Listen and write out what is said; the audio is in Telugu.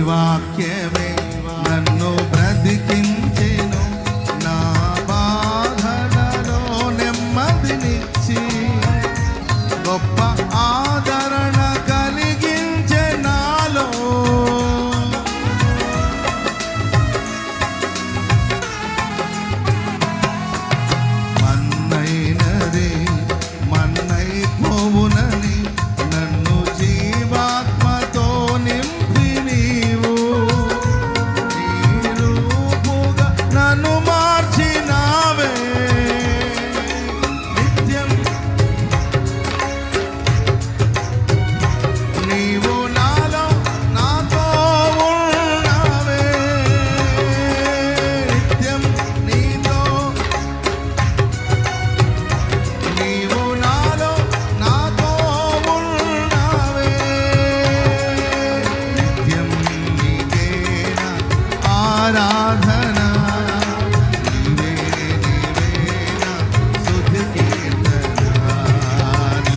వాక్యమే నన్ను బ్రతికించెను, నా బాధలలో నెమ్మదినిచ్చి గొప్ప ఆదరణ కలిగించే నాలో. మన్నైనది మన్నైపోవునని నన్ను జీవాత్మతో నింపి నీవు నీ రూపుగా నన్ను మార్చినావే. నిత్యం నీవు నాలో నాతో ఉన్నావే, నిత్యం నీతో నీవు నాలో నాతో ఉన్నావే. నిత్యం నీకే నా ఆరాధన